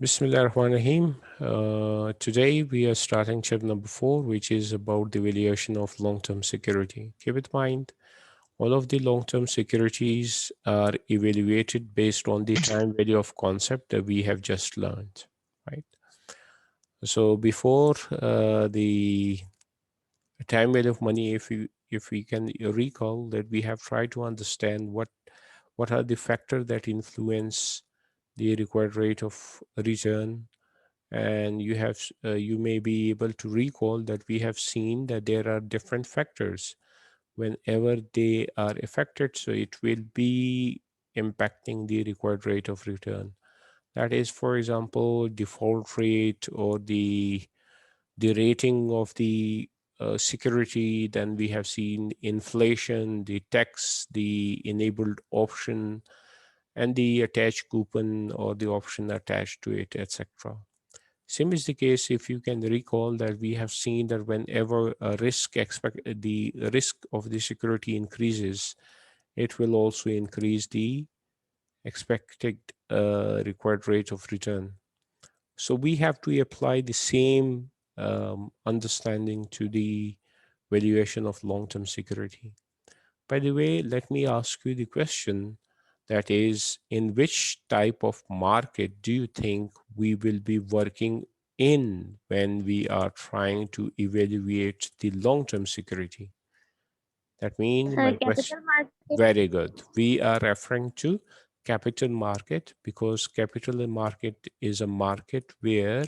Bismillahirrahmanirrahim. Today we are starting chapter number 4, which is about the valuation of long-term security. Keep in mind, all of the long-term securities are evaluated based on the time value of concept that we have just learned, right? So before the time value of money, if we can recall that we have tried to understand what are the factors that influence the required rate of return, and you may be able to recall that we have seen that there are different factors whenever they are affected, so it will be impacting the required rate of return. That is, for example, default rate or the rating of the security. Then we have seen inflation, the tax, the enabled option, and the attached coupon or the option attached to it, etc. Same is the case if you can recall that we have seen that whenever the risk of the security increases, it will also increase the expected required rate of return. So we have to apply the same understanding to the valuation of long-term security. By the way, let me ask you the question, that is, in which type of market do you think we will be working in when we are trying to evaluate the long-term security? That means my question, Capital market. very good. We are referring to capital market because capital market is a market where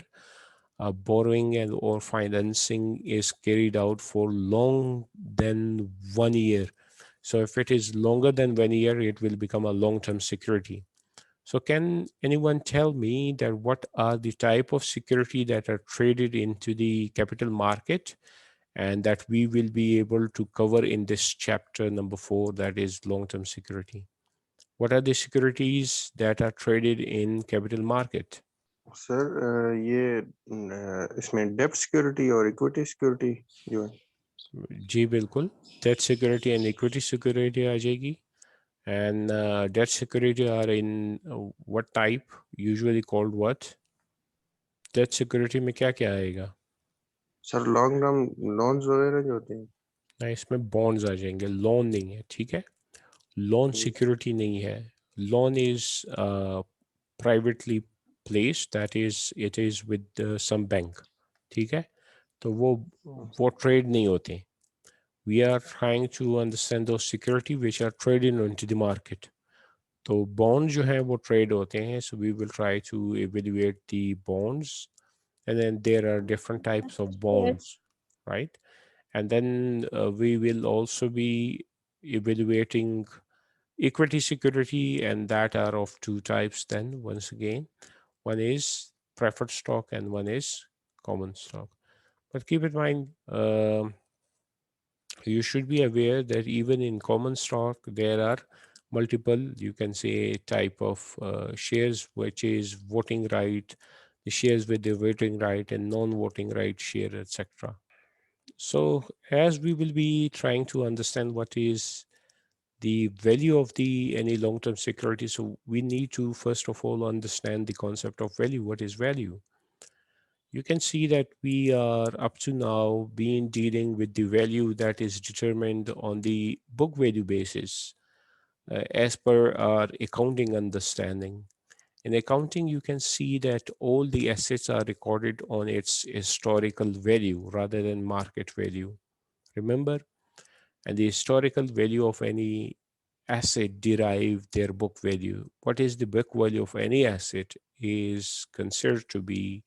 borrowing and or financing is carried out for long than 1 year. So if it is longer than 1 year, it will become a long-term security. So can anyone tell me that what are the type of security that are traded into the capital market and that we will be able to cover in this chapter number 4, that is long-term security? What are the securities that are traded in capital market? Sir ये इसमें डेप्ट security और equity security जो है जी बिल्कुल, debt security and equity security आ जाएगी. And debt security are in what type? Usually called what? Debt security में क्या क्या आएगा? सर लॉन्ग टर्म लोन्स वगैरह जो होते हैं ना, इसमें बॉन्ड्स आ जाएंगे, लोन नहीं है, ठीक है. लोन सिक्योरिटी नहीं है. Loan is privately place, that is it is with some bank, ठीक है. तो वो ट्रेड नहीं होते. We are trying to understand those security which are traded into the market. तो बॉन्ड जो है वो ट्रेड होते हैं. So we will try to evaluate the bonds, and then there are different types of Shares. bonds, right? And then we will also be evaluating equity security, and that are of two types. Then once again, one is preferred stock and one is common stock. But keep in mind, you should be aware that even in common stock there are multiple, you can say, type of shares, which is voting right, the shares with the voting right, and non-voting right share, etc. So as we will be trying to understand what is the value of the any long-term security, so we need to first of all understand the concept of value. What is value? You can see that we are up to now been dealing with the value that is determined on the book value basis, as per our accounting understanding. In accounting, you can see that all the assets are recorded on its historical value rather than market value. Remember? And the historical value of any asset derive their book value. What is the book value of any asset is considered to be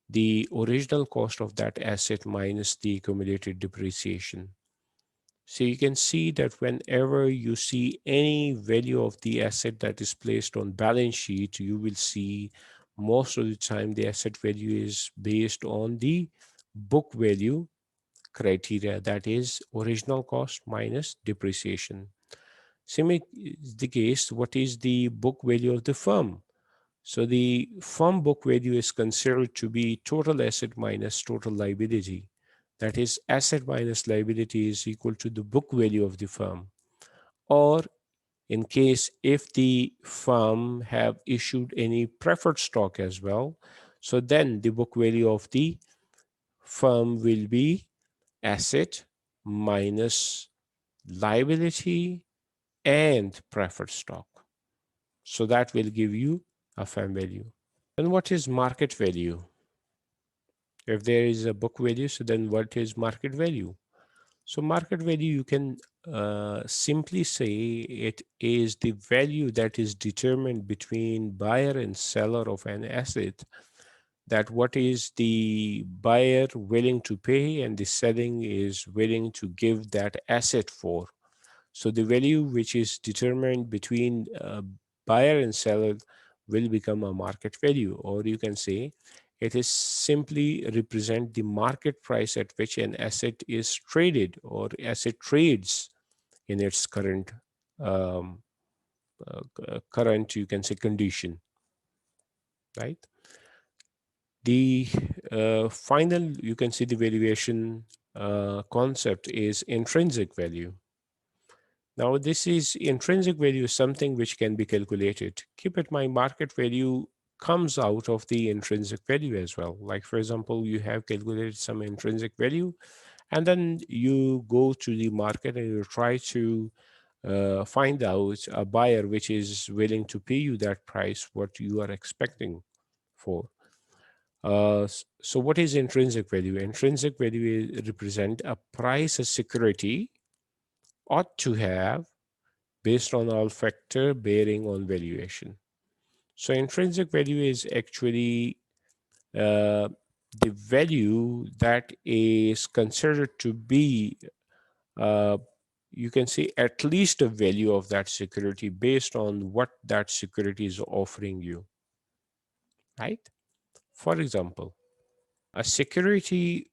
the original cost of that asset minus the accumulated depreciation. So you can see that whenever you see any value of the asset that is placed on balance sheet, you will see most of the time the asset value is based on the book value criteria, that is original cost minus depreciation. Same is the case, what is the book value of the firm? So the firm book value is considered to be total asset minus total liability. That is, asset minus liability is equal to the book value of the firm. Or in case if the firm have issued any preferred stock as well. So then the book value of the firm will be asset minus liability and preferred stock. So that will give you a firm value. And what is market value? If there is a book value, so then what is market value? So market value, you can simply say it is the value that is determined between buyer and seller of an asset, that what is the buyer willing to pay and the selling is willing to give that asset for. So the value which is determined between buyer and seller will become a market value, or you can say it is simply represent the market price at which an asset is traded or asset trades in its um, current, you can say, condition, right? The final, you can see the valuation concept is intrinsic value. Now, this is intrinsic value is something which can be calculated. Keep in mind, market value comes out of the intrinsic value as well. Like, for example, you have calculated some intrinsic value, and then you go to the market and you try to find out a buyer which is willing to pay you that price, what you are expecting for. So, what is intrinsic value? Intrinsic value represent a price a security ought to have based on all factor bearing on valuation. So intrinsic value is actually uh, the value that is considered to be, uh, you can say, at least a value of that security based on what that security is offering you, right? For example, a security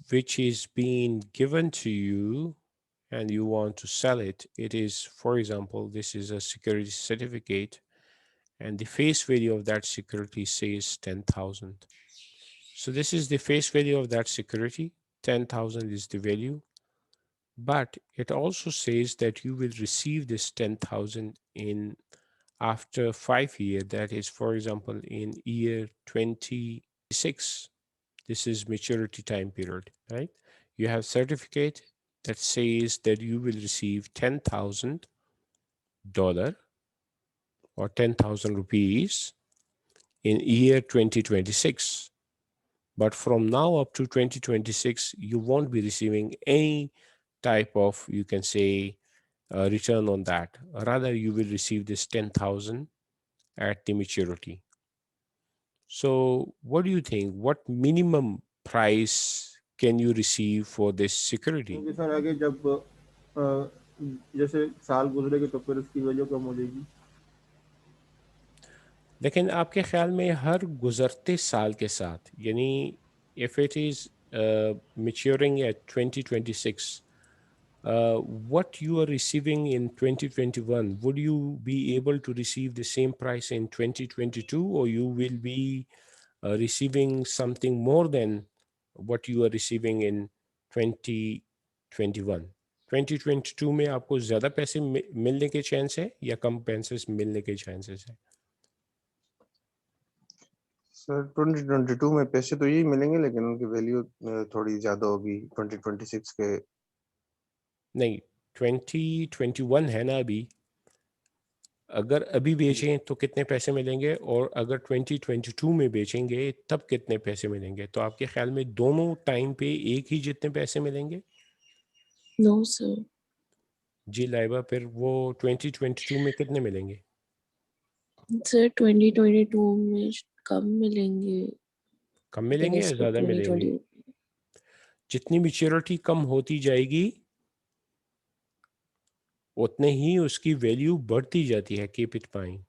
which is being given to you and you want to sell it, it is, for example, this is a security certificate and the face value of that security says 10,000. So this is the face value of that security. 10,000 is the value, but it also says that you will receive this 10,000 in after 5 years. That is, for example, in year 2026. This is maturity time period, right? You have certificate that says that you will receive $10,000 or 10,000 rupees in year 2026. But from now up to 2026, you won't be receiving any type of, you can say, return on that. Rather, you will receive this 10,000 at the maturity. So, what do you think? What minimum price can you receive for this security? क्योंकि sir आगे जब जैसे साल गुजरेगा तो फिर उसकी value कम हो जाएगी। लेकिन आपके ख्याल में हर गुजरते साल के साथ, यानी if it is maturing at 2026, what you are receiving in 2021, would you be able to receive the same price in 2022, or you will be receiving something more than what you are receiving in 2021? 2022 में आपको ज़्यादा पैसे मिलने के chance है या कम पैसे मिलने के चांसेस है? सर 2022 में पैसे तो यही मिलेंगे, लेकिन उनकी वैल्यू थोड़ी ज्यादा होगी 2026 के। नहीं, 2021 है ना अभी। अगर अभी बेचें तो कितने पैसे मिलेंगे, और अगर 2022 में बेचेंगे तब कितने पैसे मिलेंगे? तो आपके ख्याल में दोनों टाइम पे एक ही जितने पैसे मिलेंगे? No sir. जी लाइबा, फिर वो 2022 में कितने मिलेंगे? सर 2022 में कम मिलेंगे कम मिलेंगे या एज पर ज़्यादा मिलेंगे? 2020। जितनी मेच्योरिटी कम होती जाएगी उतने ही उसकी वैल्यू बढ़ती जाती है। कीप इट माइंड,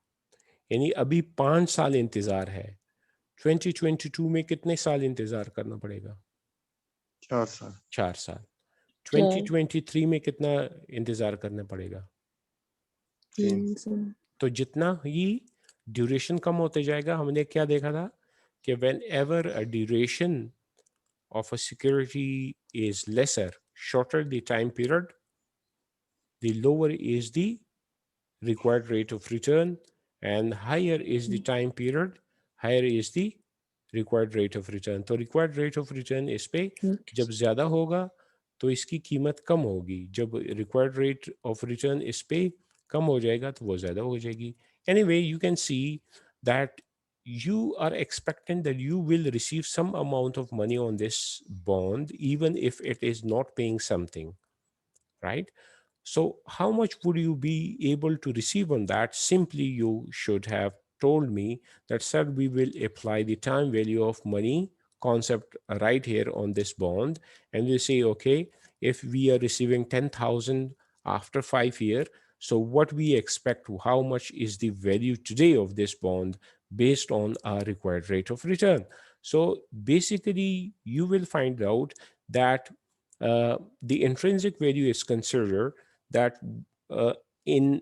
यानी अभी 5 साल इंतज़ार है, 2022 में कितने साल इंतज़ार करना पड़ेगा? 4 साल। 4 साल। चार 2023 में कितना इंतज़ार करना पड़ेगा? 3। 3 सर। तो जितना ही ड्यूरेशन कम होते जाएगा, हमने क्या देखा था कि when ever a duration of a security is lesser, shorter the time period, the lower is the required rate of return, and higher is the time period, higher is the required rate of return. तो required rate of return इस पे Okay. जब ज़्यादा होगा तो इसकी कीमत कम होगी, जब required rate of return इस पे कम हो जाएगा तो वो ज़्यादा हो जाएगी. Anyway, you can see that you are expecting that you will receive some amount of money on this bond even if it is not paying something, right? So, how much would you be able to receive on that? Simply, you should have told me that, sir, we will apply the time value of money concept right here on this bond. And we say, okay, if we are receiving 10,000 after 5 years, so what we expect, how much is the value today of this bond based on our required rate of return? So basically, you will find out that the intrinsic value is considered that uh, in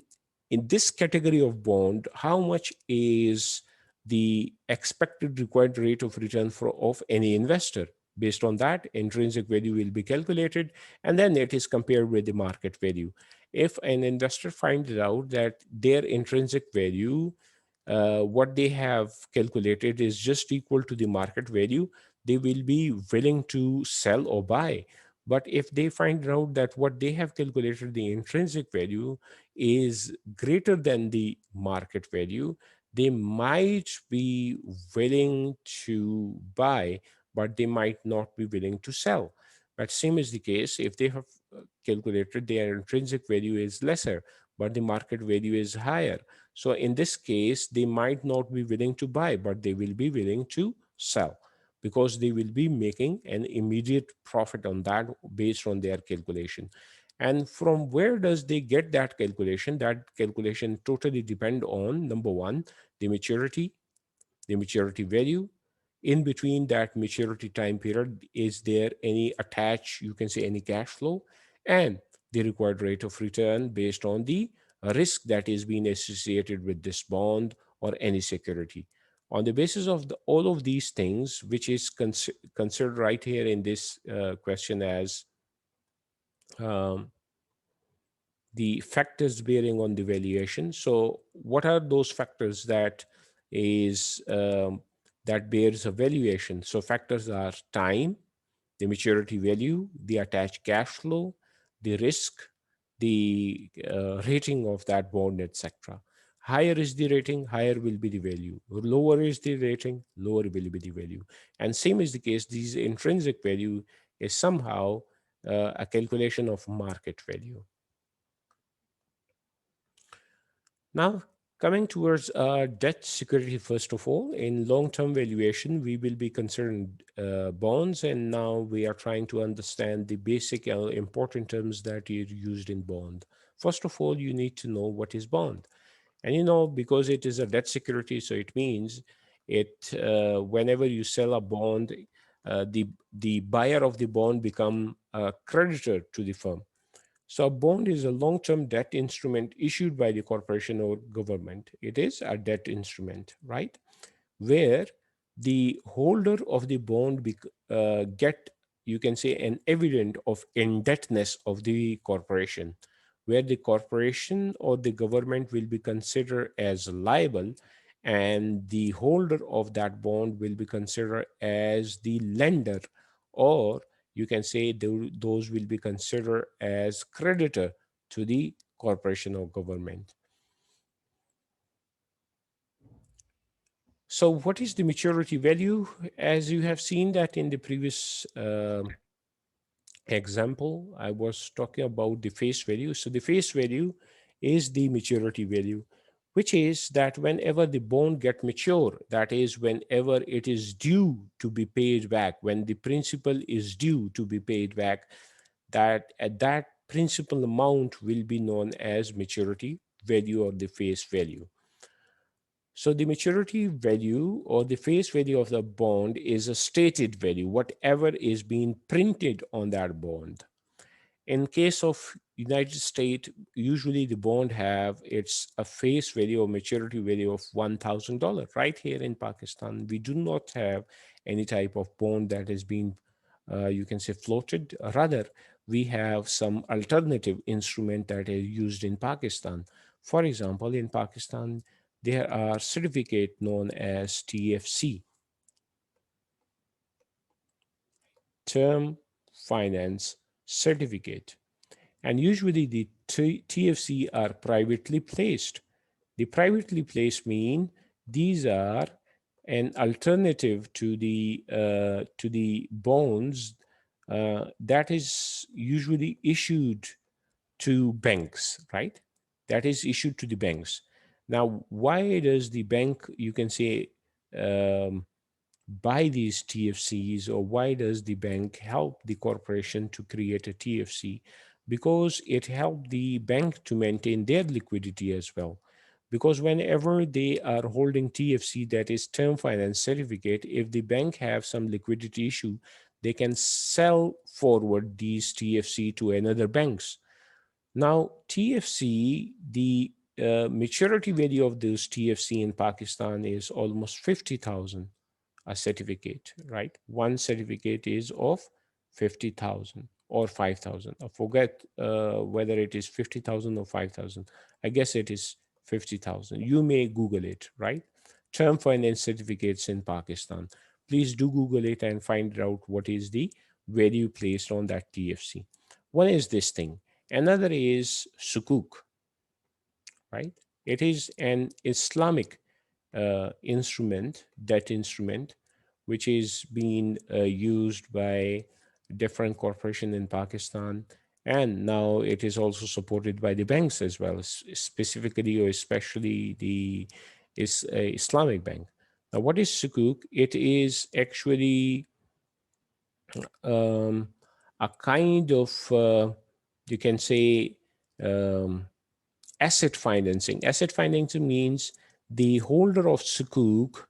in this category of bond, how much is the expected required rate of return for of any investor. Based on that, intrinsic value will be calculated, and then it is compared with the market value. If an investor finds out that their intrinsic value, what they have calculated, is just equal to the market value, they will be willing to sell or buy. But if they find out that what they have calculated, the intrinsic value, is greater than the market value, they might be willing to buy, but they might not be willing to sell. But same is the case if they have calculated their intrinsic value is lesser, but the market value is higher. So in this case, they might not be willing to buy, but they will be willing to sell because they will be making an immediate profit on that based on their calculation. And from where does they get that calculation? That calculation totally depend on, number one, the maturity, the maturity value. In between that maturity time period, is there any attached, you can say any cash flow, and the required rate of return based on the risk that is being associated with this bond or any security. On the basis of all of these things, which is considered right here in this question as um, the factors bearing on the valuation. So, what are those factors that is that bears a valuation? So, factors are time, the maturity value, the attached cash flow, the risk, the rating of that bond, etc. Higher is the rating, higher will be the value. Lower is the rating, lower will be the value. And same is the case, these intrinsic value is somehow a calculation of market value. Now, coming towards debt security, first of all, in long-term valuation, we will be considering bonds, and now we are trying to understand the basic important terms that are used in bond. First of all, you need to know what is bond. And because it is a debt security, so it means whenever you sell a bond, the buyer of the bond become a creditor to the firm. So a bond is a long-term debt instrument issued by the corporation or government. It is a debt instrument, right? Where the holder of the bond get, you can say, an evidence of indebtedness of the corporation, where the corporation or the government will be considered as liable, and the holder of that bond will be considered as the lender, or you can say those will be considered as creditor to the corporation or government. So what is the maturity value? As you have seen that in the previous example, I was talking about the face value. So the face value is the maturity value, which is that whenever the bond get mature, that is whenever it is due to be paid back, when the principal is due to be paid back, that at that principal amount will be known as maturity value or the face value. So the maturity value or the face value of the bond is a stated value, whatever is being printed on that bond. In case of United States, usually the bond have its a face value or maturity value of $1,000. Right here in Pakistan, we do not have any type of bond that is being, you can say, floated. Rather, we have some alternative instrument that is used in Pakistan. For example, in Pakistan, there are certificate known as TFC, Term Finance Certificate. And usually the TFC are privately placed. The privately placed mean these are an alternative to the bonds that is usually issued to banks, right? That is issued to the banks. Now, why does the bank, you can say, um, buy these TFCs, or why does the bank help the corporation to create a TFC? Because it helped the bank to maintain their liquidity as well. Because whenever they are holding TFC, that is term finance certificate, if the bank have some liquidity issue, they can sell forward these TFC to another banks. Now, TFC, the maturity value of those TFC in Pakistan is almost 50,000 a certificate, right? One certificate is of 50,000 or 5,000. I forget whether it is 50,000 or 5,000. I guess it is 50,000. You may Google it, right? Term finance certificates in Pakistan. Please do Google it and find out what is the value placed on that TFC. One is this thing. Another is sukuk, right? It is an Islamic instrument, debt instrument, which is being used by different corporations in Pakistan. And now it is also supported by the banks as well, specifically or especially the Islamic bank. Now, what is sukuk? It is actually um, a kind of, you can say, um, asset financing. Asset financing means the holder of sukuk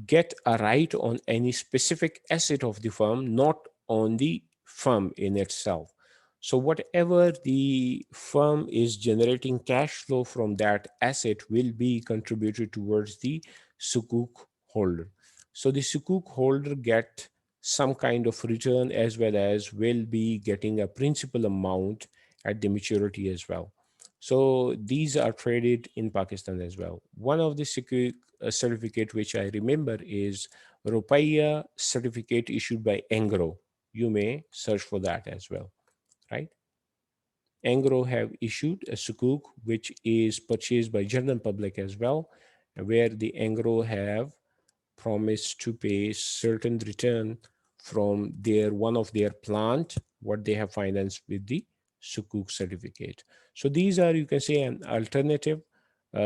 get a right on any specific asset of the firm, not on the firm in itself. So whatever the firm is generating cash flow from that asset will be contributed towards the sukuk holder. So the sukuk holder get some kind of return, as well as will be getting a principal amount at the maturity as well. So these are traded in Pakistan as well. One of the certificate which I remember is Rupiah certificate issued by Engro. You may search for that as well, right? Engro have issued a sukuk which is purchased by general public as well, where the Engro have promised to pay certain return from their one of their plant, what they have financed with the sukuk certificate. So these are, you can say, an alternative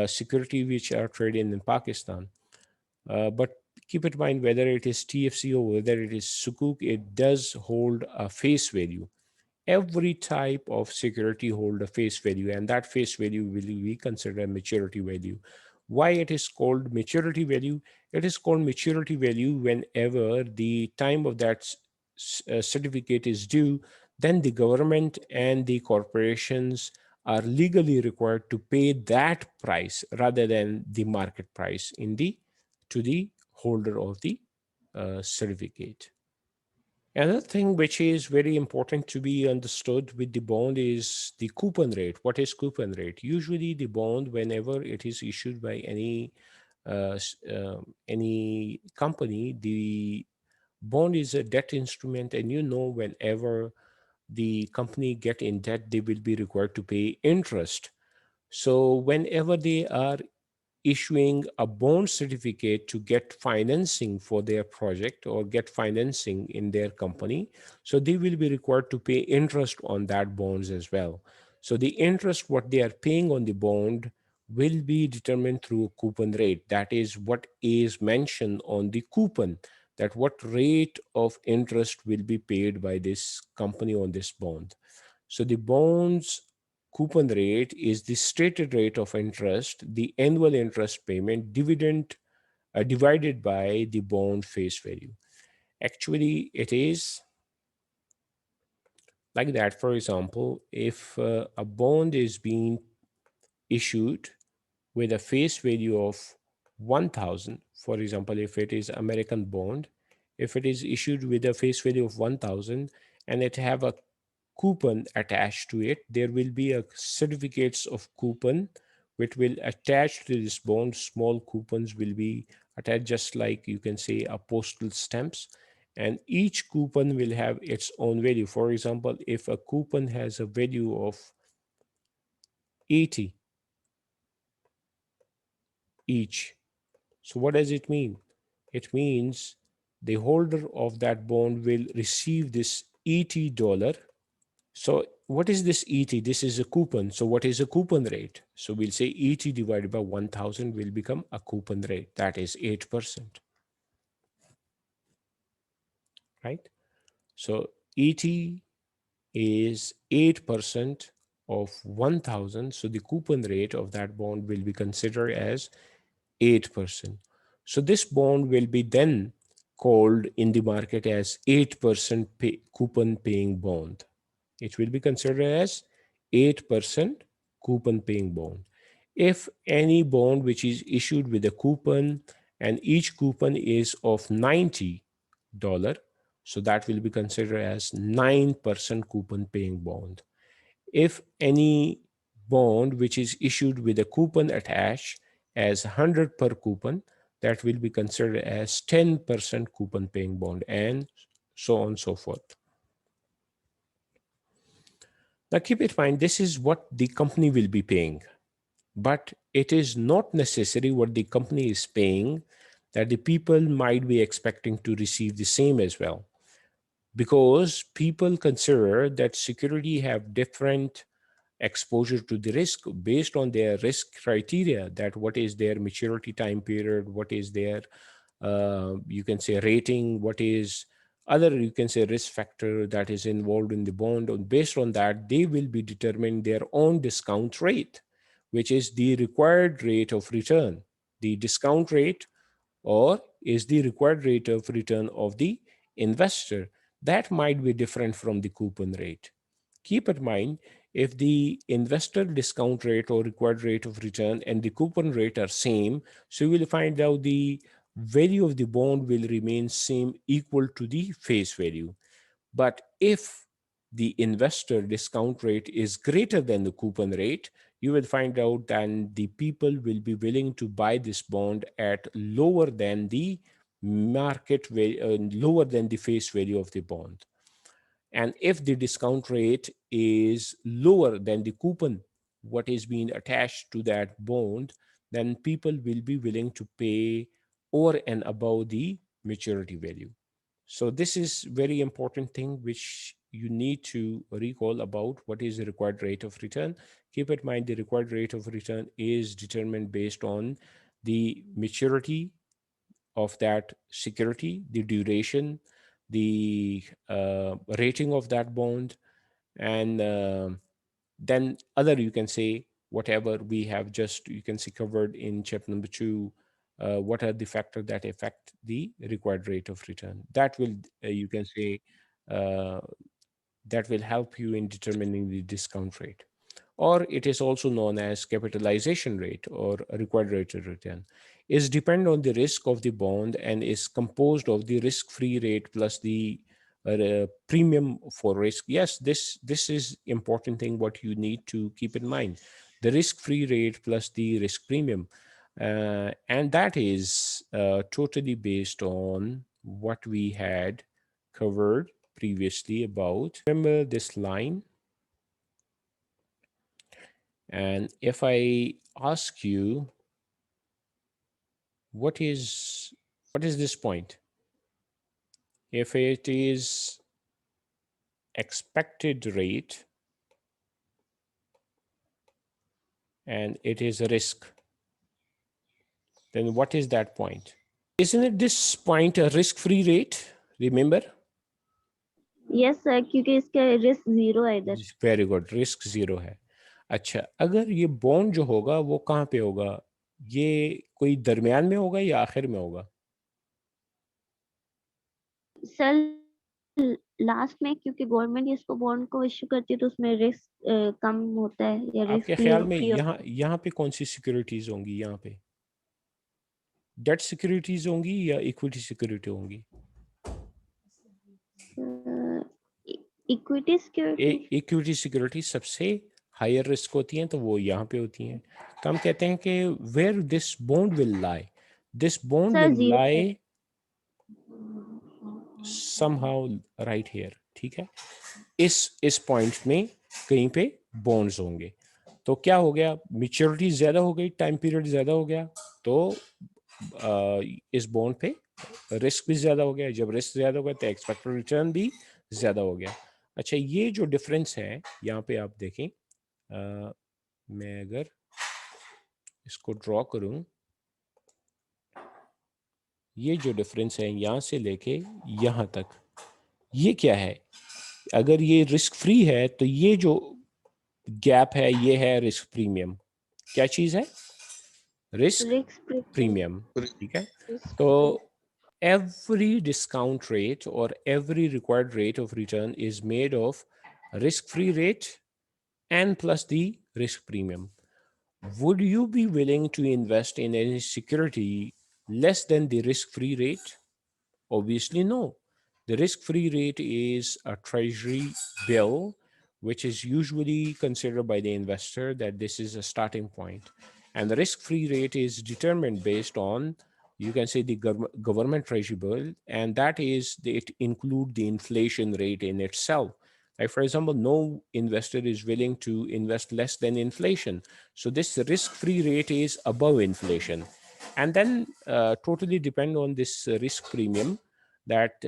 security which are traded in Pakistan. But keep in mind, whether it is TFC or whether it is sukuk, it does hold a face value. Every type of security hold a face value, and that face value will be considered maturity value. Why it is called maturity value? It is called maturity value whenever the time of that certificate is due, then the government and the corporations are legally required to pay that price rather than the market price in the to the holder of the certificate. Another thing which is very important to be understood with the bond is the coupon rate. What is coupon rate? Usually the bond, whenever it is issued by any company, the bond is a debt instrument, and you know whenever the company get in debt, they will be required to pay interest. So whenever they are issuing a bond certificate to get financing for their project or get financing in their company, so they will be required to pay interest on that bonds as well. So the interest what they are paying on the bond will be determined through a coupon rate. That is what is mentioned on the coupon, that what rate of interest will be paid by this company on this bond. So the bonds coupon rate is the stated rate of interest, the annual interest payment, dividend divided by the bond face value. Actually, it is like that. For example, if a bond is being issued with a face value of 1,000, for example, if it is American bond, if it is issued with a face value of 1,000 and it have a coupon attached to it, there will be a certificates of coupon which will attach to this bond. Small coupons will be attached, just like you can say a postal stamps, and each coupon will have its own value. For example, if a coupon has a value of 80 each, so what does it mean? It means the holder of that bond will receive this $80. So what is this ET? This is a coupon. So what is a coupon rate? So we'll say ET divided by 1000 will become a coupon rate. That is 8%, right? So ET is 8% of 1000. So the coupon rate of that bond will be considered as 8%. So this bond will be then called in the market as 8% coupon paying bond. It will be considered as 8% coupon paying bond. If any bond which is issued with a coupon and each coupon is of $90, so that will be considered as 9% coupon paying bond. If any bond which is issued with a coupon attached as 100 per coupon, that will be considered as 10% coupon paying bond, and so on and so forth. Now keep in mind, this is what the company will be paying, but it is not necessary what the company is paying that the people might be expecting to receive the same as well, because people consider that security have different exposure to the risk based on their risk criteria, that what is their maturity time period, what is their you can say rating, what is other you can say risk factor that is involved in the bond. And based on that, they will be determining their own discount rate, which is the required rate of return. The discount rate or is the required rate of return of the investor. That might be different from the coupon rate. Keep in mind, if the investor discount rate or required rate of return and the coupon rate are same, so you will find out the value of the bond will remain same, equal to the face value. But if the investor discount rate is greater than the coupon rate, you will find out that the people will be willing to buy this bond at lower than the market value, lower than the face value of the bond. And if the discount rate is lower than the coupon, what is being attached to that bond, then people will be willing to pay over and above the maturity value. So this is very important thing which you need to recall about what is the required rate of return. Keep in mind the required rate of return is determined based on the maturity of that security, the duration, the rating of that bond, and then other you can say whatever we have just you can see covered in chapter number 2. What are the factors that affect the required rate of return? That will you can say uh, that will help you in determining the discount rate, or it is also known as capitalization rate or required rate of return, is depend on the risk of the bond and is composed of the risk-free rate plus the premium for risk. Yes, this is important thing what you need to keep in mind. The risk-free rate plus the risk premium. And that is totally based on what we had covered previously about, remember this line? And if I ask you, what is this point? If it is expected rate and it is a risk, then what is that point? Isn't it this point a risk-free rate? Remember? Yes sir, क्योंकि इसका risk zero है इधर. Very good, risk zero है. अच्छा, अगर ये bond जो होगा वो कहाँ पे होगा? ये कोई दरमियान में होगा या आखिर में होगा? सर लास्ट में, क्योंकि गवर्नमेंट इसको बॉन्ड को इश्यू करती है तो उसमें रिस्क कम होता है या आपके रिस्क ख्याल में यहाँ पे कौन सी सिक्योरिटीज होंगी? यहाँ पे डेट सिक्योरिटीज होंगी या इक्विटी सिक्योरिटी होंगी? Equity security. इक्विटी सिक्योरिटी सबसे हायर रिस्क होती हैं, तो वो यहाँ पे होती हैं. तो हम कहते हैं कि where this bond will lie, this bond sir will 0 lie somehow right here, ठीक है। इस पॉइंट में कहीं पे बॉन्ड्स होंगे। तो क्या हो गया, मेच्योरिटी ज्यादा हो गई, टाइम पीरियड ज्यादा हो गया, तो इस बॉन्ड पे रिस्क भी ज्यादा हो गया। जब रिस्क ज्यादा हो गया तो एक्सपेक्टेड रिटर्न भी ज्यादा हो गया। अच्छा, ये जो डिफरेंस है यहाँ पे आप देखें, मैं अगर इसको ड्रॉ करूं, ये जो डिफरेंस है यहाँ से लेके यहाँ तक, ये क्या है? अगर ये रिस्क फ्री है तो ये जो गैप है ये है रिस्क प्रीमियम। क्या चीज है? रिस्क रिस्क प्रीमियम, ठीक है। Risk तो free. every discount rate or every required rate of return is made of risk free rate and plus the risk premium. Would you be willing to invest in any security less than the risk free rate? Obviously, no. The risk free rate is a treasury bill, which is usually considered by the investor that this is a starting point. And the risk free rate is determined based on, you can say, the government treasury bill, and that is, it include the inflation rate in itself. Like, for example, no investor is willing to invest less than inflation. So this risk free rate is above inflation. And then totally depend on this risk premium, that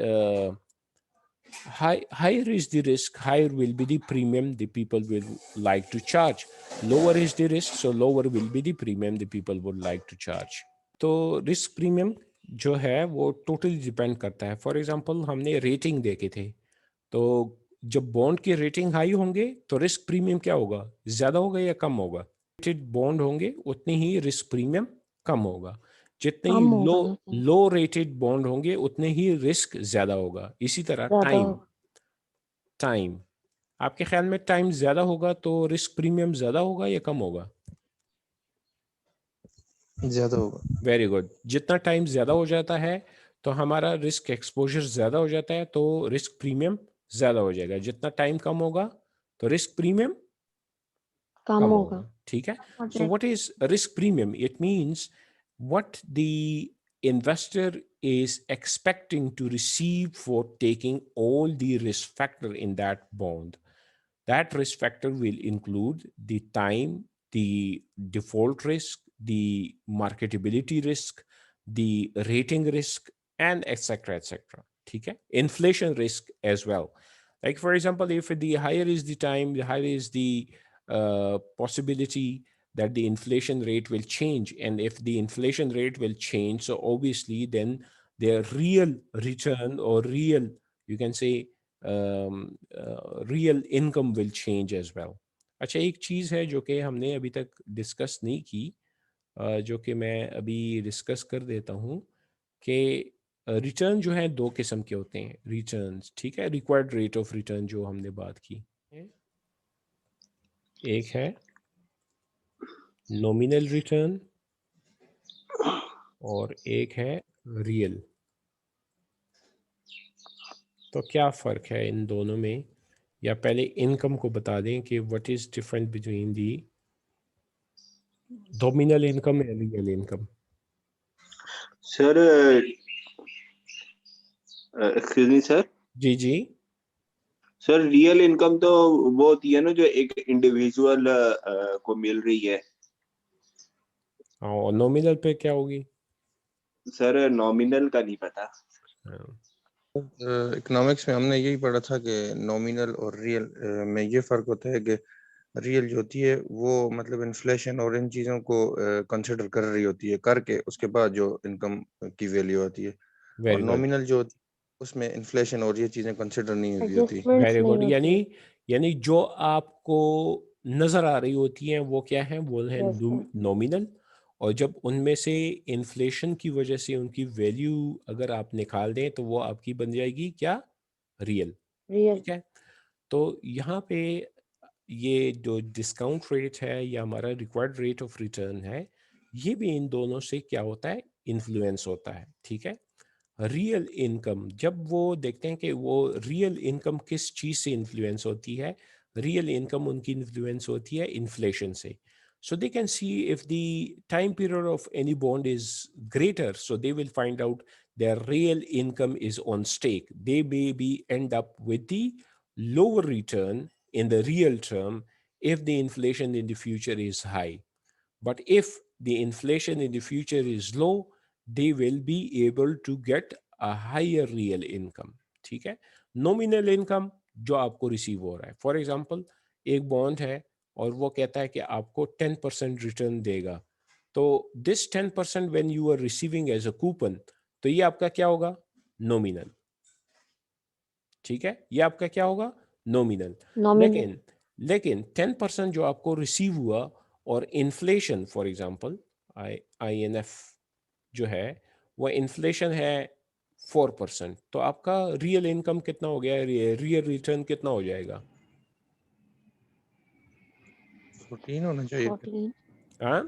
higher is the risk, higher will be the premium the people will like to charge. Lower is the risk, so lower will be the premium the people would like to charge. तो risk premium जो है वो totally depend करता है। For example, हमने rating देखे थे, तो जब बॉन्ड की रेटिंग हाई होंगे तो रिस्क प्रीमियम क्या होगा, ज्यादा होगा या कम होगा? रेटेड बॉन्ड होंगे उतनी ही रिस्क प्रीमियम कम होगा। जितने ही कम लो होगा लेकिन लो रेटेड बॉन्ड होंगे उतने ही रिस्क ज्यादा होगा। इसी तरह ज्यादा टाइम, होगा। टाइम आपके ख्याल में टाइम ज्यादा होगा तो रिस्क प्रीमियम ज्यादा होगा या कम होगा? ज्यादा होगा। Very good. जितना टाइम ज्यादा हो जाता है तो हमारा रिस्क एक्सपोजर ज्यादा हो जाता है, तो रिस्क प्रीमियम ज्यादा हो जाएगा। जितना टाइम कम होगा तो रिस्क प्रीमियम कम कम होगा। होगा, ठीक है। हो सो जाएगा। What is risk premium? It means what the investor is expecting to receive for taking all the risk factor in that bond. That risk factor will include the time, the default risk, the marketability risk, the rating risk, and etc. etc. ठीक है? Inflation risk as well. Like, for example, if the higher is the time, the higher is the possibility that the inflation rate will change. And if the inflation rate will change, so obviously then their real return or real, you can say, real income will change as well. अच्छा, एक चीज़ है जो कि हमने अभी तक discuss नहीं की, जो कि मैं अभी डिस्कस कर देता हूँ, कि रिटर्न जो है दो किस्म के होते हैं, रिटर्न्स, ठीक है। रिक्वायर्ड रेट ऑफ रिटर्न जो हमने बात की, एक है नॉमिनल रिटर्न और एक है रियल। तो क्या फ़र्क है इन दोनों में? या पहले इनकम को बता दें कि what is difference between the nominal income and real income. Sir excuse me sir. जी जी। सर रियल इनकम तो वो होती है ना जो एक इंडिविजुअल को मिल रही है। हाँ, और नॉमिनल पे क्या होगी? सर नॉमिनल का नहीं पता। हाँ, इकोनॉमिक्स में हमने यही पढ़ा था कि नॉमिनल और रियल में ये फर्क होता है कि रियल जो होती है वो मतलब इन्फ्लेशन और इन चीज़ों को कंसिडर कर रही होती है, करके उसके बाद जो इनकम की वैल्यू आती है। और वेरी गुड, नॉमिनल जो होती है उसमें इन्फ्लेशन और ये चीज़ें कंसिडर नहीं हुई होती। एडजस्टमेंट्स वेरी नहीं गुड। होती यानी है। यानी जो आपको नज़र आ रही होती हैं वो क्या है? वो है जैसे नॉमिनल। और जब उनमें से इन्फ्लेशन की वजह से उनकी वैल्यू अगर आप निकाल दें तो वो आपकी बन जाएगी क्या? Real, real. ठीक है। तो यहाँ पे ये जो डिस्काउंट रेट है या हमारा रिक्वायर्ड रेट ऑफ रिटर्न है, ये भी इन दोनों से क्या होता है? इन्फ्लुएंस होता है, ठीक है। रियल इनकम, जब वो देखते हैं कि वो रियल इनकम किस चीज़ से इन्फ्लुएंस होती है, रियल इनकम उनकी इन्फ्लुएंस होती है इन्फ्लेशन से। So they can see if the time period of any bond is greater, so they will find out their real income is on stake. They may be end up with the lower return in the real term if the inflation in the future is high. But if the inflation in the future is low, they will be able to get a higher real income. ठीक है, nominal income जो आपको receive हो रहा है, for example एक bond है और वो कहता है कि आपको 10% रिटर्न देगा, तो this 10% when you are receiving as a coupon, तो ये आपका क्या होगा, नॉमिनल। ठीक है, ये आपका क्या होगा, नॉमिनल। नॉमिनल। लेकिन लेकिन 10% जो आपको रिसीव हुआ और इन्फ्लेशन, फॉर एग्जांपल INF जो है वो इन्फ्लेशन है 4%, तो आपका रियल इनकम कितना हो गया, रियल रिटर्न कितना हो जाएगा, 14 होना चाहिए, 14 हाँ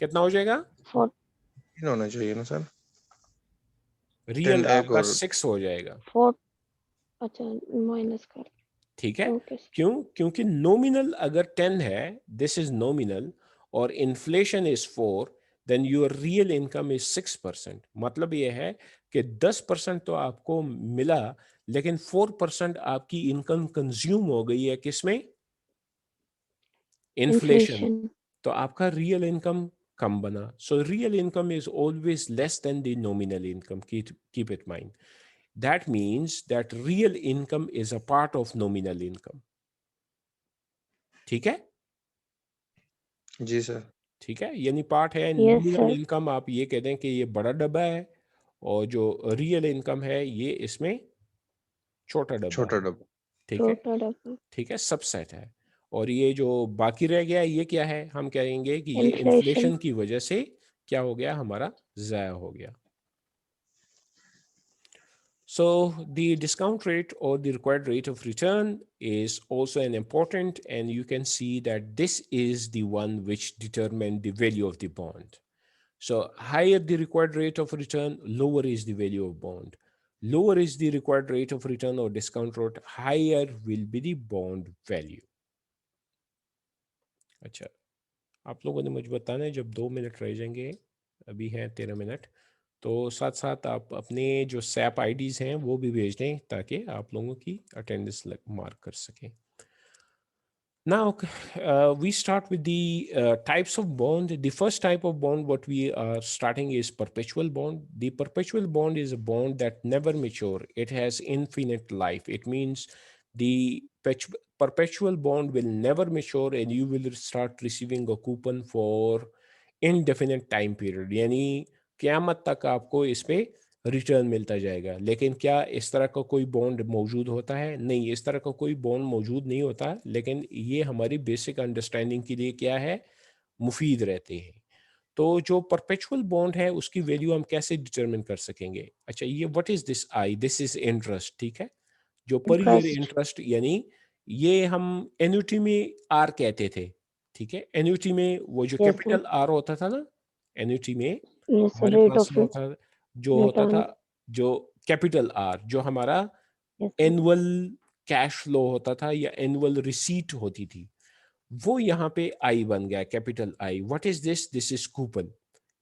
कितना हो जाएगा, 14 होना चाहिए ना सर, रियल 10 एक आपका और 6 हो जाएगा। 4। अच्छा, माइनस कर। ठीक है, ओके। क्यों, क्योंकि नॉमिनल अगर 10 है, दिस इज नॉमिनल, और inflation is 4, then your real income is 6%। मतलब ये है कि 10% तो आपको मिला, लेकिन 4% आपकी इनकम कंज्यूम हो गई है किसमें, इन्फ्लेशन। इन्फ्लेशन। तो आपका रियल इनकम कम बना। So real income is always less than the nominal income, keep it mind. That means that real income is a part of nominal income. ठीक है, जी सर, ठीक है, यानी पार्ट है यस नॉमिनल सर। इनकम, आप ये कह दें कि ये बड़ा डब्बा है, और जो रियल इनकम है ये इसमें छोटा डब्बा छोटा है। डब्बा। ठीक है, छोटा डब्बा। ठीक है, सबसेट है। और ये जो बाकी रह गया ये क्या है, हम कहेंगे कि ये इन्फ्लेशन। इन्फ्लेशन की वजह से क्या हो गया, हमारा ज़ाया हो गया। So the discount rate or the required rate of return is also an important, and you can see that this is the one which determine the value of the bond. So higher the required rate of return, lower is the value of bond. Lower is the required rate of return or discount rate, higher will be the bond value. अच्छा, आप लोगों ने मुझे बताना है जब 2 minute रह जाएंगे, अभी हैं 13 मिनट, तो साथ साथ आप अपने जो सैप आईडीज हैं वो भी भेज दें ताकि आप लोगों की अटेंडेंस मार्क कर सकें। Now, we start with the types of bond. The first type of bond what we are starting is perpetual bond. The perpetual bond is a bond that never mature. It has infinite life. It means the perpetual bond will never mature and you will start receiving a coupon for indefinite time period. यानी क़यामत तक आपको इस पे return मिलता जाएगा। लेकिन क्या इस तरह का कोई बॉन्ड मौजूद होता है? नहीं, इस तरह का कोई बॉन्ड मौजूद नहीं होता, लेकिन ये हमारी बेसिक अंडरस्टैंडिंग के लिए क्या है, मुफीद रहते हैं। तो जो परपेचुअल बॉन्ड है उसकी वैल्यू हम कैसे डिटरमिन कर सकेंगे? अच्छा, ये what is this I, this is interest. ठीक है, जो पर ईयर इंटरेस्ट। इंटरेस्ट, यानी ये हम एन्युटी में आर कहते थे। ठीक है, एन्युटी में वो जो यस सर। कैपिटल आर होता था ना, एन्युटी में यस सर, हमारे रेट पास ऑफ होता, जो होता था, रिटर्न। जो कैपिटल आर जो हमारा yes sir. Annual cash flow होता था या एनुअल रिसीट होती थी, वो यहाँ पे आई बन गया, capital I. What is this, this is coupon,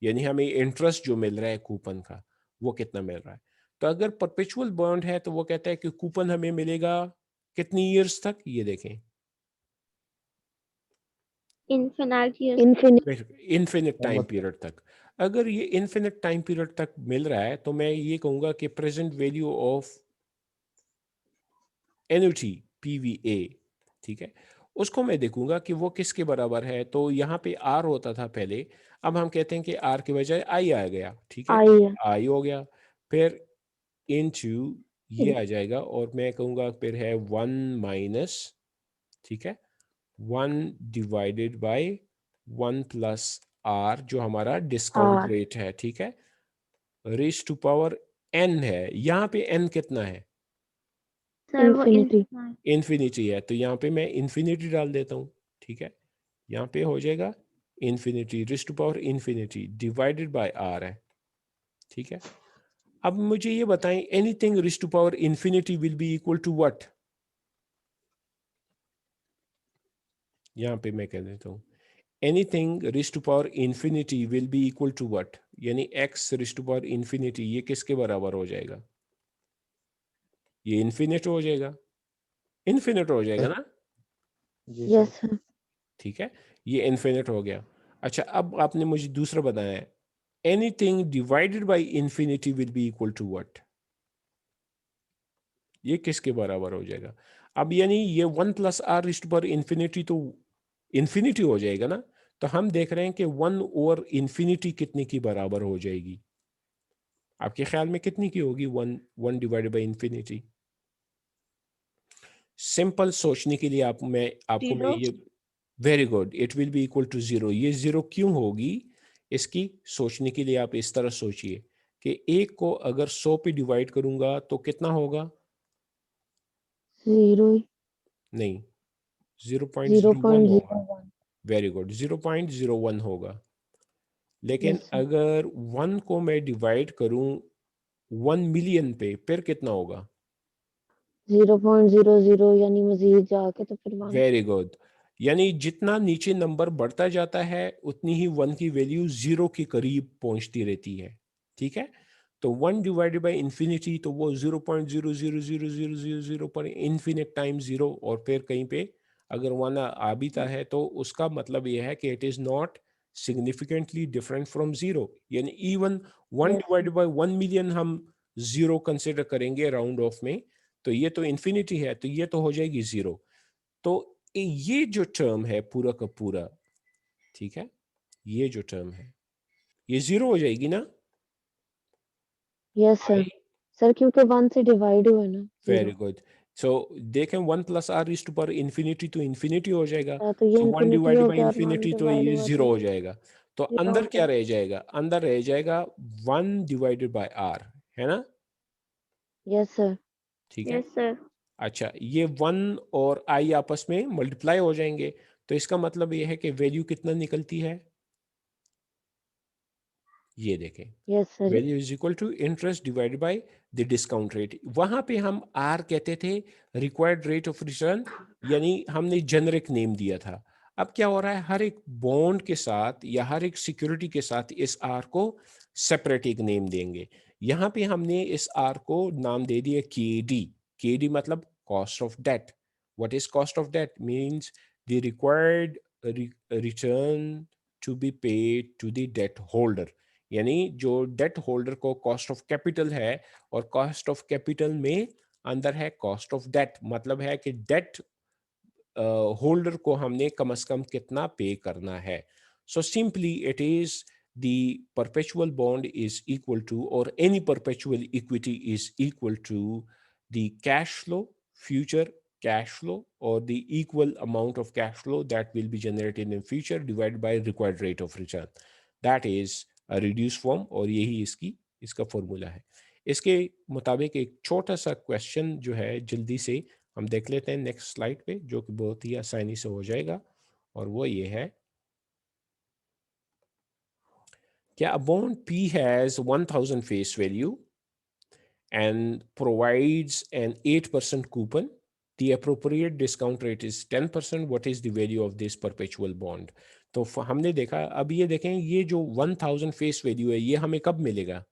यानी हमें इंटरेस्ट जो मिल रहा है कूपन का वो कितना मिल रहा है। तो अगर परपेचुअल बॉन्ड है तो वो कहता है कि कूपन हमें मिलेगा कितनी ईयर्स तक, ये देखें, infinite years. Infinite. Infinite time मतलब पीरियड तक। अगर ये इन्फिनिट टाइम पीरियड तक मिल रहा है तो मैं ये कहूँगा कि present value of annuity PVA, ठीक है, उसको मैं देखूंगा कि वो किसके बराबर है। तो यहाँ पे आर होता था पहले, अब हम कहते हैं कि आर के बजाय आई आ गया। ठीक है, आई। आई हो गया, फिर इनटू ये इन। आ जाएगा, और मैं कहूँगा फिर है 1 माइनस, ठीक है, 1 डिवाइडेड बाय 1 प्लस आर जो हमारा डिस्काउंट आर। रेट है। ठीक है, रेस टू पावर n है, यहाँ पे n कितना है, सर वो इन्फिनिटी। इनफिनाइट। इन्फिनिटी है, तो यहाँ पे मैं इन्फिनिटी डाल देता हूँ। ठीक है, यहाँ पे हो जाएगा infinity, raise to power infinity divided by R है। ठीक है, अब मुझे ये बताएं, anything raise to power infinity will be equal to what, यहाँ पे मैं कह देता हूँ anything raise to power infinity will be equal to what, यानी x raise to power infinity ये किसके बराबर हो जाएगा? ये इन्फिनिट हो जाएगा, इन्फिनिट हो जाएगा ना? जी यस सर। सर। ठीक है, ये इन्फिनिट हो गया। अच्छा, अब आपने मुझे दूसरा बताया है, anything divided by infinity will be equal to what, ये किसके बराबर हो जाएगा? अब यानी ये 1 प्लस आर इस्ट पर इन्फिनिटी तो इन्फिनिटी हो जाएगा ना, तो हम देख रहे हैं कि 1 ओवर इन्फिनिटी कितने की बराबर हो जाएगी? आपके ख्याल में कितनी की होगी 1 डिवाइडेड बाय इन्फिनिटी? सिंपल सोचने के लिए आपको मैं जीरो। ये, very good, it will be equal to zero. ये जीरो क्यों होगी, इसकी सोचने के लिए आप इस तरह सोचिए कि एक को अगर 100 पे डिवाइड करूंगा तो कितना होगा? 0 नहीं, 0.01 होगा। 0.01। वेरी गुड, 0.01 होगा। लेकिन यस सर। अगर 1 को मैं डिवाइड करूं 1 मिलियन पे, फिर कितना होगा? 0.00 यानी मजीद जाके तो फिर 1। वेरी गुड, यानी जितना नीचे नंबर बढ़ता जाता है उतनी ही 1 की वैल्यू 0 के करीब पहुंचती रहती है। ठीक है, तो 1 डिवाइडेड बाय इन्फिनिटी तो वो 0.0000000 पर इन्फिनिट टाइम 0, और फिर कहीं पे अगर 1 आ बीता है तो उसका मतलब यह है कि it is not significantly different from 0, यानी even 1 yes sir. Divided by 1 million हम 0 कंसिडर करेंगे राउंड ऑफ में, तो ये तो इन्फिनिटी है, तो ये तो हो जाएगी 0। तो ये जो टर्म है पूरा का पूरा, ठीक है, ये जो टर्म है ये 0 हो जाएगी ना? Yes sir. आई, सर क्योंकि 1 से डिवाइड हुआ है ना वेरी 0। गुड। सो देखें 1 प्लस आर इज टू पर इन्फिनिटी तो इन्फिनिटी हो जाएगा, तो ये सो 1 इन्फिनिटी डिवाइडेड हो बाई गया और 1 इन्फिनिटी तो डिवाइड ये हुआ 0 तो हो जाएगा। तो 0 अंदर हो क्या गया। रह जाएगा? अंदर रह जाएगा 1 डिवाइडेड बाय आर, है ना? Yes sir. ठीक है, यस सर। अच्छा, ये 1 और आई आपस में मल्टीप्लाई हो जाएंगे, तो इसका मतलब ये है कि वैल्यू कितना निकलती है, ये देखें, yes sir. Value is equal to interest divided by the discount rate. वहां पे हम आर कहते थे रिक्वायर्ड रेट ऑफ रिटर्न, यानी हमने जेनरिक नेम दिया था। अब क्या हो रहा है, हर एक बॉन्ड के साथ या हर एक सिक्योरिटी के साथ इस आर को सेपरेट एक नेम देंगे। यहाँ पे हमने इस आर को नाम दे दिया के डी। के डी मतलब cost of debt. What is cost of debt? Means the required return to be paid to the debt holder, यानी जो डेट होल्डर को कॉस्ट ऑफ कैपिटल है, और कॉस्ट ऑफ कैपिटल में अंदर है कॉस्ट ऑफ डेट, मतलब है कि डेट होल्डर को हमने कम से कम कितना पे करना है। So simply it is the perpetual bond is equal to, or any perpetual equity is equal to the cash flow, future cash flow, or the equal amount of cash flow that will be generated in future divided by required rate of return. That is a reduced form, और यही इसका formula है। इसके मुताबिक एक छोटा सा question जो है जल्दी से हम देख लेते हैं नेक्स्ट स्लाइड पे, जो कि बहुत ही आसानी से हो जाएगा, और वो ये है, क्या a bond P has 1000 face value and provides an 8% coupon, the appropriate discount rate is 10%, what is the value of this perpetual bond? तो हमने देखा, अब ये देखें, ये जो 1000 फेस वैल्यू है ये हमें कब मिलेगा?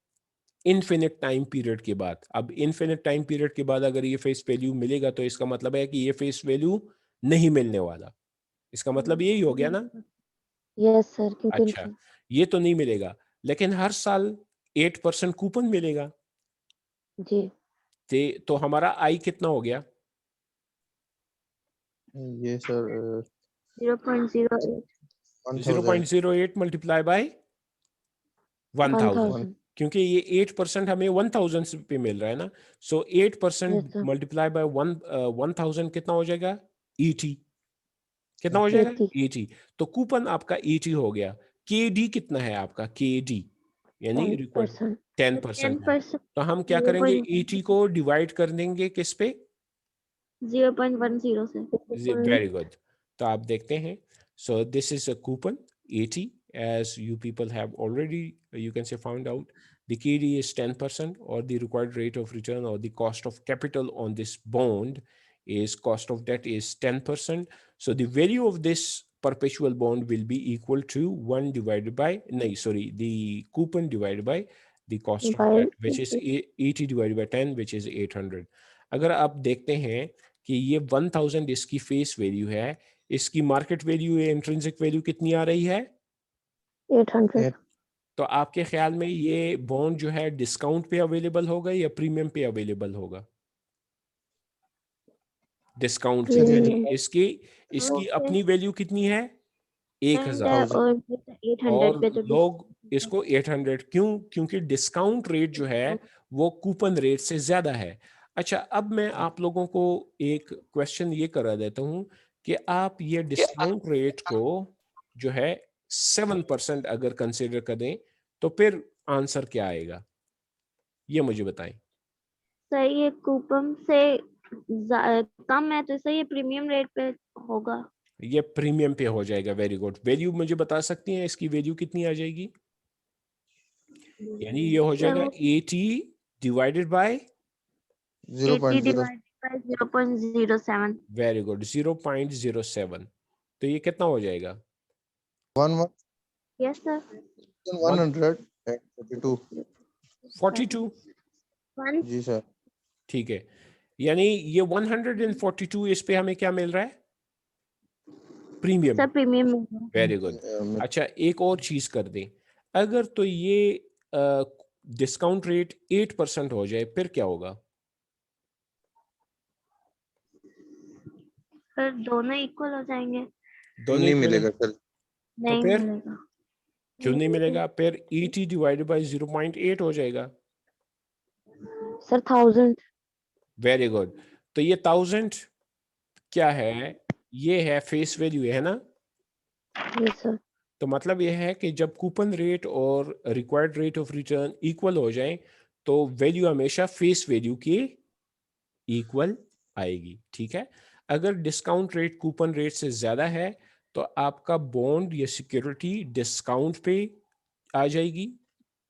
इनफिनिट टाइम पीरियड के बाद। अब इनफिनिट टाइम पीरियड के बाद अगर ये फेस वैल्यू मिलेगा तो इसका मतलब है कि ये फेस वैल्यू नहीं मिलने वाला, इसका मतलब यही हो गया ना? यस सर क्योंकि अच्छा, ये तो नहीं मिलेगा, लेकिन हर साल 8% कूपन मिलेगा। जी तो हमारा आई कितना हो गया? ये सर 0.08। 1000 0.08 multiply by 1000, 1 1000। क्योंकि ये 8% हमें 1000 पे मिल रहा है ना। सो 8% यस सर। मल्टीप्लाई बाय 1000 कितना हो जाएगा? ईटी कितना हो जाएगा? 80। 80। तो कूपन आपका 80 हो गया। के डी कितना है आपका? के डी यानी रिक्वायर्ड 10%। 10% है। 10%। तो हम क्या जीरो करेंगे, पॉइंट 80 को डिवाइड कर देंगे किस पे? 0.10 से। Very good. तो आप देखते हैं, so this is a coupon 80, as you people have already, you can say, found out. The KD is 10%, or the required rate of return, or the cost of capital on this bond is, cost of debt is 10%. So the value of this perpetual bond will be equal to 1 divided by, the coupon divided by the cost of By debt, which is 80 divided by 10, which is 800. अगर आप देखते हैं कि ये 1000 इसकी face value है, इसकी market value या इंट्रिंसिक वैल्यू कितनी आ रही है? 800 तो आपके ख्याल में ये बॉन्ड जो है डिस्काउंट पे अवेलेबल होगा या प्रीमियम पे अवेलेबल होगा? डिस्काउंट पे, यानी premium इसकी इसकी ओके अपनी वैल्यू कितनी है? 1000। और 800 और पे तो लोग इसको 800 क्यों? क्योंकि डिस्काउंट रेट जो है वो कूपन रेट से ज्यादा है। अच्छा, अब मैं आप लोगों को एक क्वेश्चन ये करा देता हूं कि आप ये डिस्काउंट रेट को जो है 7% अगर कंसिडर करें तो फिर आंसर क्या आएगा, ये मुझे बताएं। सर ये कूपन से कम है तो सर ये प्रीमियम रेट पे होगा। ये प्रीमियम पे हो जाएगा। Very good. वैल्यू मुझे बता सकती हैं इसकी वैल्यू कितनी आ जाएगी? यानी ये हो सर जाएगा वो 80 divided by 80 0.0 divided by 0.07। Very good 0.07। तो ये कितना हो जाएगा? Yes sir. 142 42। 1 जी सर। ठीक है, यानी ये 142 इस पे हमें क्या मिल रहा है? प्रीमियम। सर प्रीमियम में वेरी गुड। अच्छा, एक और चीज कर दें, अगर तो ये डिस्काउंट रेट 8% हो जाए फिर क्या होगा? सर दोनों इक्वल हो जाएंगे। दोनों नहीं equal है? मिलेगा सर। तो नहीं फिर मिलेगा। क्यों नहीं मिलेगा? फिर 80 डिवाइडेड बाय 0.8 हो जाएगा। Sir 1000 very good. तो ये 1000 क्या है? ये है फेस वैल्यू, है ना? यस सर तो मतलब यह है कि जब कूपन रेट और required rate of return equal हो जाए तो वैल्यू हमेशा फेस वैल्यू के इक्वल आएगी। ठीक है, अगर डिस्काउंट रेट कूपन रेट से ज़्यादा है तो आपका बॉन्ड या सिक्योरिटी डिस्काउंट पे आ जाएगी,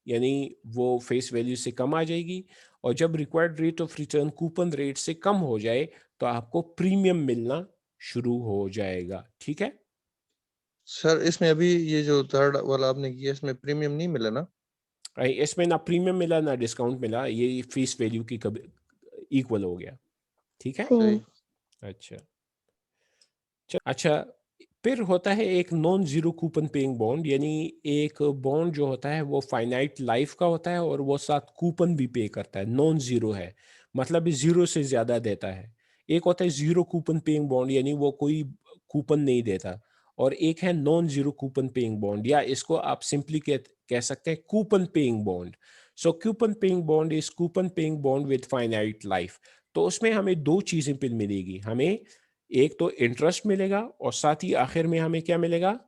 यानी वो फेस वैल्यू से कम आ जाएगी। और जब required rate of return coupon rate से कम हो जाए तो आपको प्रीमियम मिलना शुरू हो जाएगा। ठीक है, सर इसमें अभी ये जो थर्ड वाला आपने किया इसमें प्रीमियम नहीं मिला ना? इसमें ना प्रीमियम मिला ना डिस्काउंट मिला, ये फेस वैल्यू की कब इक्वल हो गया। ठीक है, सेम सही। अच्छा। अच्छा, फिर होता है एक non zero coupon paying bond, यानी एक बॉन्ड जो होता है वो फाइनाइट लाइफ का होता है और वो साथ कूपन भी पे करता है, नॉन जीरो है, मतलब ये जीरो से ज्यादा देता है। एक होता है जीरो कूपन पेइंग बॉन्ड, यानी वो कोई कूपन नहीं देता। और एक है non zero coupon paying bond, या इसको आप सिंपली कह सकते हैं coupon paying bond. So coupon paying bond is coupon paying bond with finite life. तो उसमें हमें दो चीजें फिर मिलेगी, हमें एक तो इंटरेस्ट मिलेगा और साथ ही आखिर में हमें क्या मिलेगा?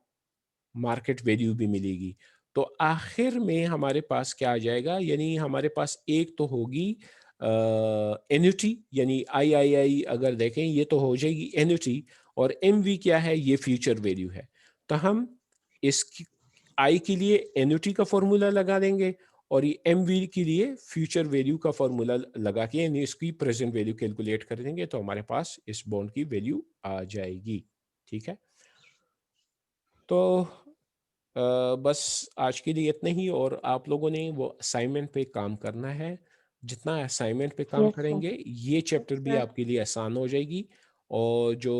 मार्केट वैल्यू भी मिलेगी। तो आखिर में हमारे पास क्या आ जाएगा, यानी हमारे पास एक तो होगी एन्युटी, यानी आई अगर देखें ये तो हो जाएगी एन्युटी, और एमवी क्या है? ये फ्यूचर वैल्यू है। तो हम इसकी आई के लिए एन्युटी का फॉर्मूला लगा देंगे और ये एमवी के लिए फ्यूचर वैल्यू का फॉर्मूला लगा के यानी इसकी प्रेजेंट वैल्यू कैलकुलेट कर देंगे तो हमारे पास इस बॉन्ड की वैल्यू आ जाएगी। ठीक है, तो बस आज के लिए इतना ही, और आप लोगों ने वो असाइनमेंट पे काम करना है। जितना असाइनमेंट पे काम यस सर करेंगे ये चैप्टर भी सर आपके लिए आसान हो जाएगी। और जो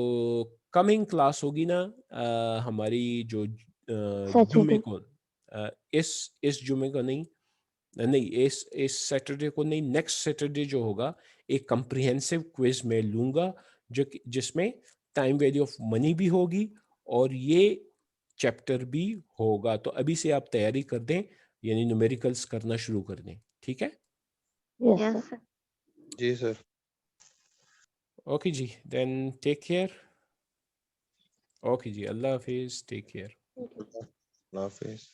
कमिंग क्लास होगी ना हमारी जो जुमे सैटरडे को इस जुमे को नहीं, नहीं इस सैटरडे को नहीं, नेक्स्ट सैटरडे जो होगा एक कंप्रिहेंसिव क्विज मैं लूंगा जिसमें टाइम वैल्यू ऑफ मनी भी होगी और ये चैप्टर भी होगा। तो अभी से आप तैयारी कर दें, यानी न्यूमेरिकल्स करना शुरू कर दें। ठीक है, यस यस सर सर। जी सर। ओके जी, देन टेक केयर। ओके जी, अल्लाह हाफिज, टेक केयर। अल्लाह हाफिज।